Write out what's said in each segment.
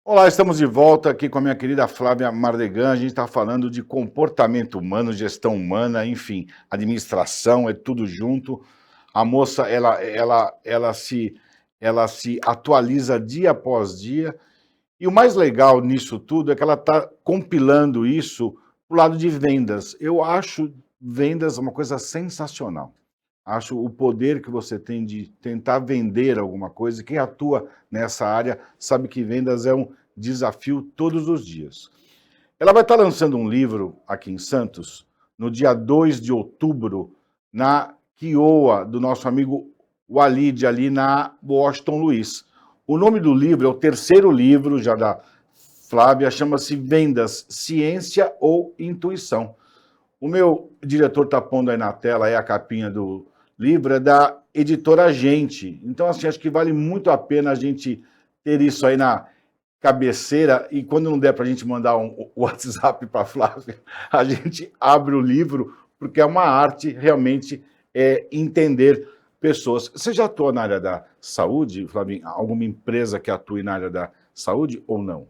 Olá, estamos de volta aqui com a minha querida Flávia Mardegan. A gente está falando de comportamento humano, gestão humana, enfim, administração, é tudo junto. A moça, ela se atualiza dia após dia. E o mais legal nisso tudo é que ela está compilando isso para o lado de vendas. Eu acho vendas uma coisa sensacional. Acho o poder que você tem de tentar vender alguma coisa. Quem atua nessa área sabe que vendas é um desafio todos os dias. Ela vai estar lançando um livro aqui em Santos, no dia 2 de outubro, na Quioa, do nosso amigo Walid, ali na Washington Luiz. O nome do livro é o terceiro livro, já da Flávia, chama-se Vendas, Ciência ou Intuição. O meu diretor está pondo aí na tela aí a capinha do livro, é da editora Gente. Então, assim, acho que vale muito a pena a gente ter isso aí na cabeceira, e quando não der para a gente mandar um WhatsApp para a Flávia, a gente abre o livro, porque é uma arte realmente entender pessoas. Você já atua na área da saúde, Flávia? Alguma empresa que atue na área da saúde ou não?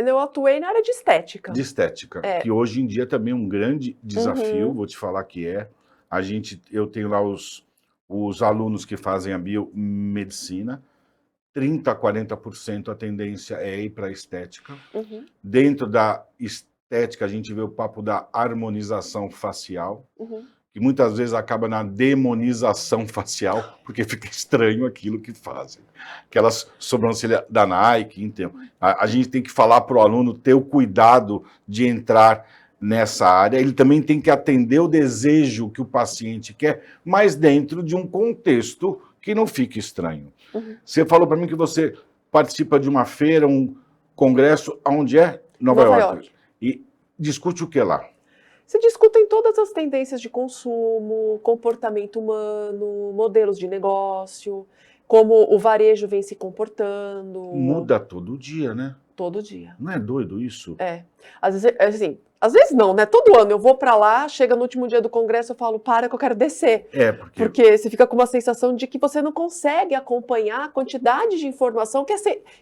Eu atuei na área de estética. De estética, que hoje em dia também é um grande desafio, vou te falar que é. Eu tenho lá os alunos que fazem a biomedicina, 30% a 40% a tendência é ir para a estética. Dentro da estética, a gente vê o papo da harmonização facial, que muitas vezes acaba na demonização facial, porque fica estranho aquilo que fazem. Aquelas sobrancelhas da Nike, então. A gente tem que falar para o aluno ter o cuidado de entrar nessa área. Ele também tem que atender o desejo que o paciente quer, mas dentro de um contexto que não fique estranho. Você falou para mim que você participa de uma feira, um congresso, onde é? Nova York. E discute o que lá? Se discutem todas as tendências de consumo, comportamento humano, modelos de negócio, como o varejo vem se comportando. Muda todo dia, né? Todo dia. Não é doido isso? É. Às vezes, assim, às vezes não, né? Todo ano eu vou para lá, chega no último dia do congresso, eu falo, para que eu quero descer. Porque você fica com uma sensação de que você não consegue acompanhar a quantidade de informação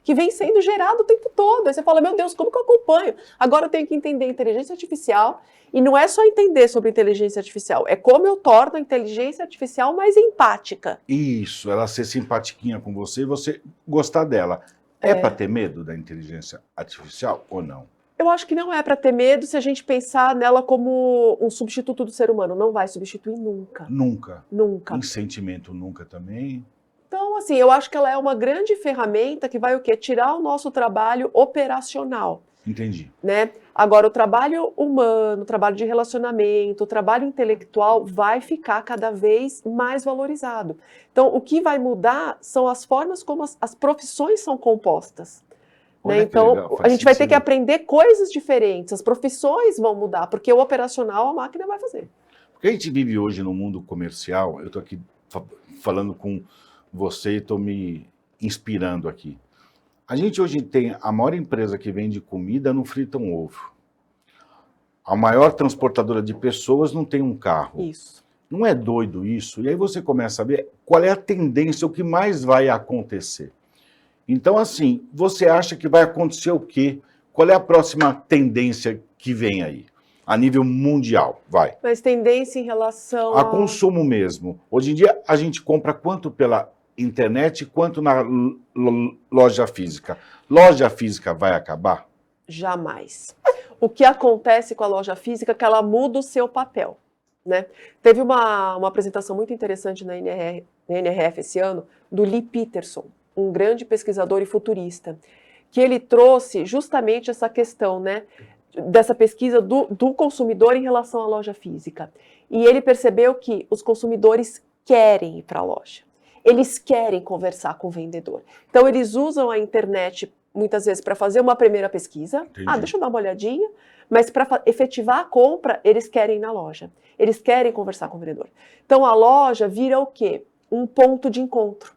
que vem sendo gerada o tempo todo. Aí você fala, meu Deus, como que eu acompanho? Agora eu tenho que entender inteligência artificial, e não é só entender sobre inteligência artificial, é como eu torno a inteligência artificial mais empática. Isso, ela ser simpatiquinha com você e você gostar dela. É para ter medo da inteligência artificial ou não? Eu acho que não é para ter medo se a gente pensar nela como um substituto do ser humano. Não vai substituir nunca. Nunca. Nunca. Em sentimento nunca também. Então, assim, eu acho que ela é uma grande ferramenta que vai o quê? Tirar o nosso trabalho operacional. Entendi. Né? Agora, o trabalho humano, o trabalho de relacionamento, o trabalho intelectual vai ficar cada vez mais valorizado. Então, o que vai mudar são as formas como as profissões são compostas. Né? Então, legal, a gente vai ter que aprender coisas diferentes, as profissões vão mudar, porque o operacional a máquina vai fazer. Porque a gente vive hoje no mundo comercial, eu estou aqui falando com você e estou me inspirando aqui. A gente hoje tem a maior empresa que vende comida, não frita um ovo. A maior transportadora de pessoas não tem um carro. Isso. Não é doido isso? E aí você começa a ver qual é a tendência, o que mais vai acontecer. Então, assim, você acha que vai acontecer o quê? Qual é a próxima tendência que vem aí? A nível mundial, vai. Mas tendência em relação a consumo mesmo. Hoje em dia, a gente compra quanto pela internet, quanto na loja física. Loja física vai acabar? Jamais. O que acontece com a loja física é que ela muda o seu papel. Né? Teve uma apresentação muito interessante na NRF esse ano, do Lee Peterson, um grande pesquisador e futurista, que ele trouxe justamente essa questão, né, dessa pesquisa do consumidor em relação à loja física. E ele percebeu que os consumidores querem ir para a loja. Eles querem conversar com o vendedor. Então, eles usam a internet, muitas vezes, para fazer uma primeira pesquisa. Entendi. Deixa eu dar uma olhadinha. Mas para efetivar a compra, eles querem ir na loja. Eles querem conversar com o vendedor. Então, a loja vira o quê? Um ponto de encontro.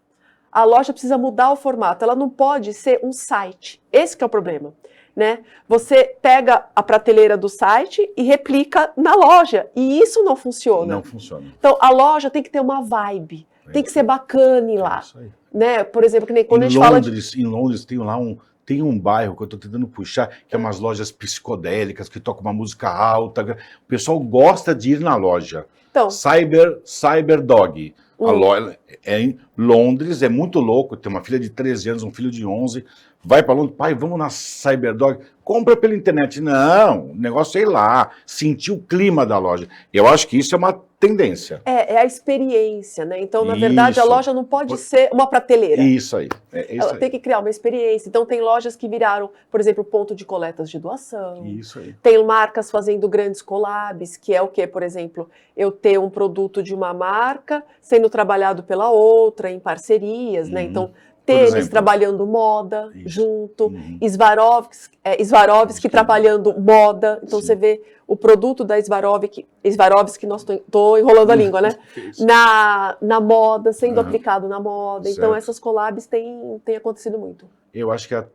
A loja precisa mudar o formato. Ela não pode ser um site. Esse que é o problema. Né? Você pega a prateleira do site e replica na loja. E isso não funciona. Não funciona. Então, a loja tem que ter uma vibe. Tem que ser bacana ir lá. Né? Por exemplo, que nem quando a gente fala Em Londres tem lá Tem um bairro que eu estou tentando puxar, que é umas lojas psicodélicas, que tocam uma música alta. O pessoal gosta de ir na loja. Então, Cyberdog. A loja é em Londres, é muito louco. Tem uma filha de 13 anos, um filho de 11. Vai para Londres, pai, vamos na Cyberdog. Compra pela internet. Não, o negócio é ir lá, sentir o clima da loja. Eu acho que isso é uma tendência. É a experiência, né? Então, na verdade, a Isso. loja não pode ser uma prateleira. Isso aí. É isso Ela aí. tem que criar uma experiência. Então, tem lojas que viraram, por exemplo, ponto de coletas de doação. Isso aí. Tem marcas fazendo grandes collabs, que é o quê? Por exemplo, eu ter um produto de uma marca sendo trabalhado pela outra, em parcerias, né? Então, tênis exemplo. trabalhando moda Isso. junto, Swarovski trabalhando moda. Então, Sim. você vê o produto da Swarovski, nós estou enrolando a língua, né? Isso. Na moda, sendo Aham. aplicado na moda. Certo. Então, essas collabs têm acontecido muito. Eu acho que a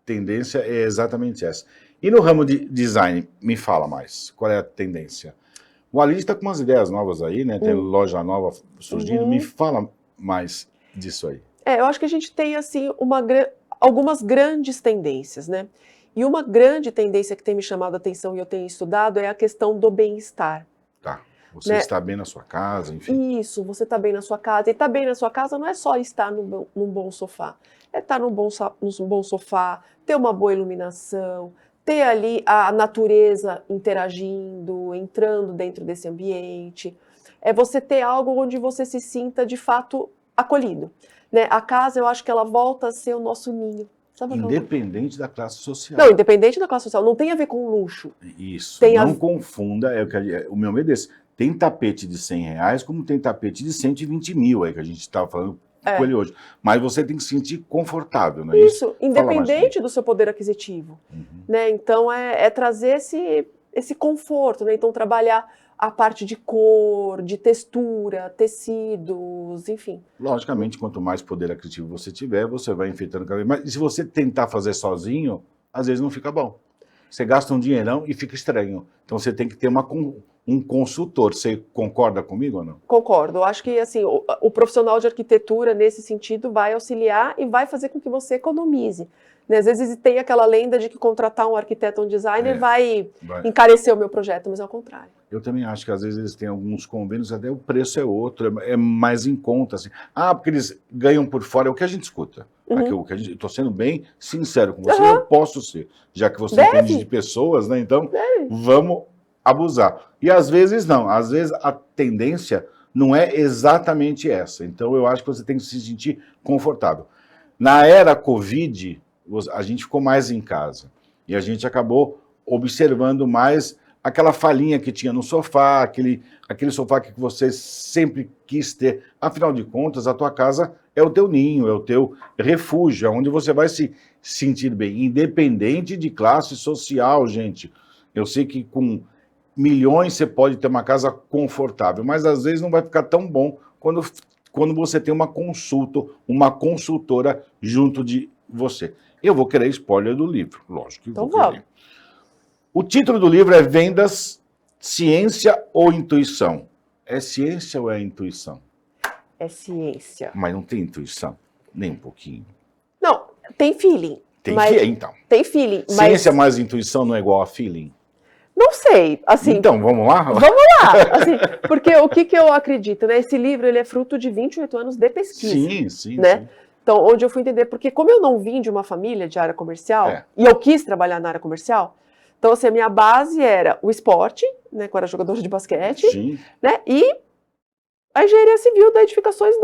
tendência é exatamente essa. E no ramo de design, me fala mais. Qual é a tendência? O Ali está com umas ideias novas aí, né? Tem loja nova surgindo. Me fala mais disso aí. Eu acho que a gente tem, assim, algumas grandes tendências, né? E uma grande tendência que tem me chamado a atenção e eu tenho estudado é a questão do bem-estar. Tá. Você está bem na sua casa, enfim. Isso, você está bem na sua casa. E estar bem na sua casa não é só estar num bom sofá. É estar num bom sofá, ter uma boa iluminação, ter ali a natureza interagindo, entrando dentro desse ambiente. É você ter algo onde você se sinta, de fato, acolhido. Né? A casa, eu acho que ela volta a ser o nosso ninho. Sabe Independente da classe social. Não, independente da classe social. Não tem a ver com luxo. Isso. Tem não confunda. O meu medo é esse. Tem tapete de R$100, como tem tapete de 120 mil aí, que a gente estava falando com ele hoje. Mas você tem que se sentir confortável, não é isso? Isso, independente do seu poder aquisitivo. Né? Então, é trazer esse conforto. Né? Então, trabalhar a parte de cor, de textura, tecidos, enfim. Logicamente, quanto mais poder aquisitivo você tiver, você vai enfeitando cada vez mais. E se você tentar fazer sozinho, às vezes não fica bom. Você gasta um dinheirão e fica estranho. Então, você tem que ter um consultor. Você concorda comigo ou não? Concordo. Eu acho que assim, o profissional de arquitetura, nesse sentido, vai auxiliar e vai fazer com que você economize. Né? Às vezes tem aquela lenda de que contratar um arquiteto ou um designer vai encarecer o meu projeto, mas é o contrário. Eu também acho que às vezes eles têm alguns convênios, até o preço é outro, é mais em conta. Assim. Porque eles ganham por fora, é o que a gente escuta. Estou sendo bem sincero com você, eu posso ser, já que você entende de pessoas, né? Então vamos abusar. E às vezes não, às vezes a tendência não é exatamente essa. Então eu acho que você tem que se sentir confortável. Na era Covid, a gente ficou mais em casa e a gente acabou observando mais aquela falhinha que tinha no sofá, aquele sofá que você sempre quis ter. Afinal de contas, a tua casa é o teu ninho, é o teu refúgio, é onde você vai se sentir bem, independente de classe social, gente. Eu sei que com milhões você pode ter uma casa confortável, mas às vezes não vai ficar tão bom quando você tem uma consultora junto de você. Eu vou querer spoiler do livro, lógico que então vou querer. O título do livro é Vendas, Ciência ou Intuição? É ciência ou é intuição? É ciência. Mas não tem intuição, nem um pouquinho. Não, tem feeling. Então. Tem feeling. Ciência mais intuição não é igual a feeling? Não sei, assim... Então, vamos lá? Vamos lá, assim, porque o que eu acredito, né? Esse livro, ele é fruto de 28 anos de pesquisa. Sim. Né? Então, onde eu fui entender, porque como eu não vim de uma família de área comercial, e eu quis trabalhar na área comercial, então, assim, a minha base era o esporte, né, que eu era jogadora de basquete, né, e a engenharia civil da edificações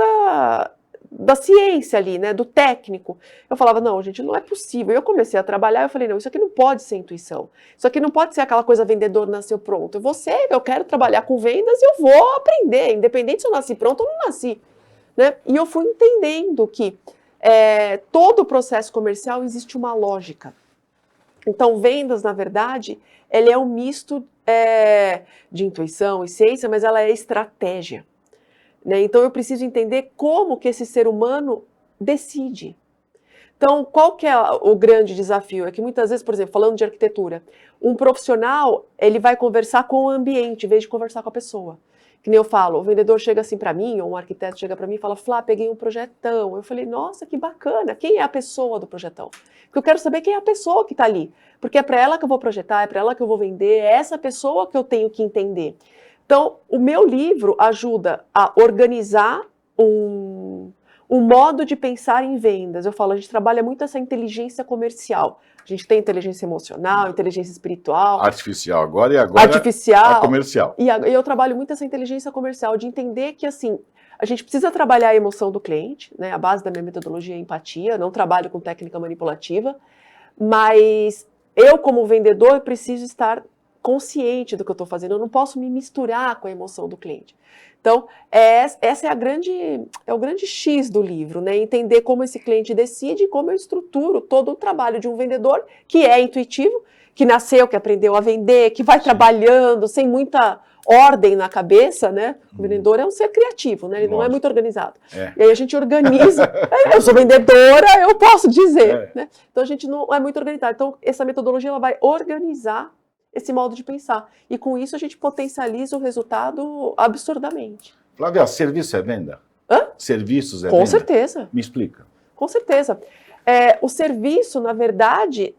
da ciência ali, né, do técnico. Eu falava, não, gente, não é possível. Eu comecei a trabalhar, eu falei, não, isso aqui não pode ser intuição. Isso aqui não pode ser aquela coisa vendedor nasceu pronto. Eu quero trabalhar com vendas e eu vou aprender, independente se eu nasci pronto ou não nasci. Né? E eu fui entendendo que todo o processo comercial existe uma lógica. Então, vendas, na verdade, ela é um misto de intuição e ciência, mas ela é estratégia. Né? Então, eu preciso entender como que esse ser humano decide. Então, qual que é o grande desafio? É que muitas vezes, por exemplo, falando de arquitetura, um profissional, ele vai conversar com o ambiente, em vez de conversar com a pessoa. Que nem eu falo, o vendedor chega assim para mim, ou um arquiteto chega para mim e fala, Flá, peguei um projetão. Eu falei, nossa, que bacana, quem é a pessoa do projetão? Porque eu quero saber quem é a pessoa que está ali. Porque é para ela que eu vou projetar, é para ela que eu vou vender, é essa pessoa que eu tenho que entender. Então, o meu livro ajuda a organizar um modo de pensar em vendas. Eu falo, a gente trabalha muito essa inteligência comercial. A gente tem inteligência emocional, inteligência espiritual. Artificial agora e agora artificial, a comercial. E eu trabalho muito essa inteligência comercial, de entender que, assim, a gente precisa trabalhar a emoção do cliente, né? A base da minha metodologia é empatia, não trabalho com técnica manipulativa, mas eu, como vendedor, preciso estar consciente do que eu estou fazendo, eu não posso me misturar com a emoção do cliente. Então, essa é o grande X do livro, né? Entender como esse cliente decide e como eu estruturo todo o trabalho de um vendedor que é intuitivo, que nasceu, que aprendeu a vender, que vai trabalhando sem muita ordem na cabeça, né? O vendedor é um ser criativo, né? Ele não é muito organizado. E aí a gente organiza. Eu sou vendedora, eu posso dizer, né? Então a gente não é muito organizado. Então essa metodologia ela vai organizar esse modo de pensar. E com isso a gente potencializa o resultado absurdamente. Flávia, serviço é venda? Hã? Serviços é venda? Com certeza. Me explica. Com certeza. O serviço, na verdade,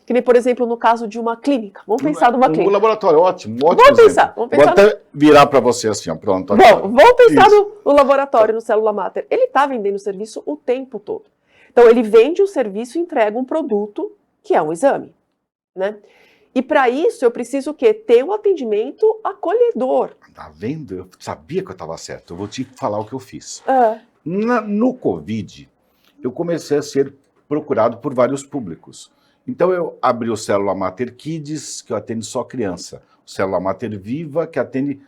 que nem, por exemplo, no caso de uma clínica. Vamos pensar numa clínica. Um laboratório, ótimo. Vamos pensar. Vou até virar para você assim, ó, pronto. Vamos pensar no laboratório, no Célula Mater. Ele está vendendo serviço o tempo todo. Então, ele vende um serviço e entrega um produto, que é um exame, né? E para isso, eu preciso o quê? Ter um atendimento acolhedor. Tá vendo? Eu sabia que eu estava certo. Eu vou te falar o que eu fiz. É. No Covid, eu comecei a ser procurado por vários públicos. Então, eu abri o Célula Mater Kids, que eu atendo só criança. O Célula Mater Viva, que atende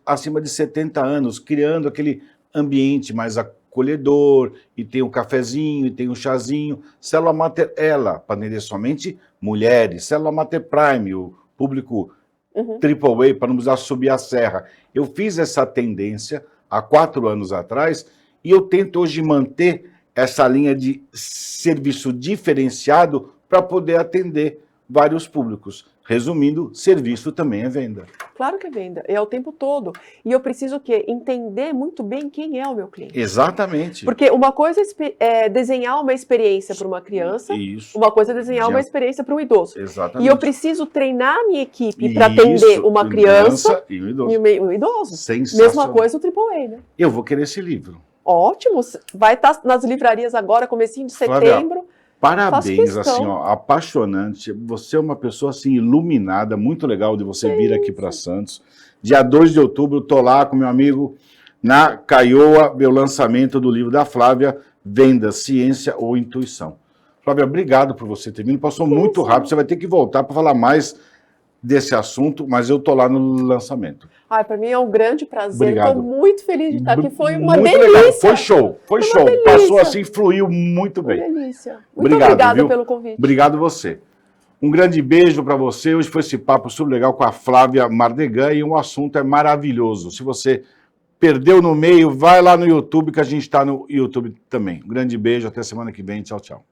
acima de 70 anos, criando aquele ambiente mais acolhedor, e tem um cafezinho, e tem um chazinho. Célula Mater Ela, para atender somente mulheres. Célula Mater Prime, o público AAA, para não precisar subir a serra. Eu fiz essa tendência há 4 anos atrás, e eu tento hoje manter essa linha de serviço diferenciado para poder atender vários públicos. Resumindo, serviço também é venda. Claro que é venda, é o tempo todo. E eu preciso o quê? Entender muito bem quem é o meu cliente. Exatamente. Porque uma coisa é desenhar uma experiência para uma criança, uma coisa é desenhar uma experiência para um idoso. Exatamente. E eu preciso treinar a minha equipe para atender uma criança e um idoso. Sensacional. Mesma coisa o AAA, né? Eu vou querer esse livro. Ótimo, vai estar nas livrarias agora, comecinho de setembro. Parabéns, assim, ó, apaixonante. Você é uma pessoa assim iluminada, muito legal de você vir aqui para Santos. Dia 2 de outubro, tô lá com meu amigo na Caioa, meu lançamento do livro da Flávia, Venda, Ciência ou Intuição. Flávia, obrigado por você ter vindo. Passou muito rápido, você vai ter que voltar para falar mais desse assunto, mas eu tô lá no lançamento. Para mim é um grande prazer. Obrigado. Estou muito feliz de estar aqui. Foi uma muito delícia. Legal. Foi show, foi show. Passou assim, fluiu muito bem. Uma delícia. Muito obrigada pelo convite. Obrigado você. Um grande beijo para você. Hoje foi esse papo super legal com a Flávia Mardegan e o assunto é maravilhoso. Se você perdeu no meio, vai lá no YouTube, que a gente está no YouTube também. Um grande beijo, até semana que vem. Tchau, tchau.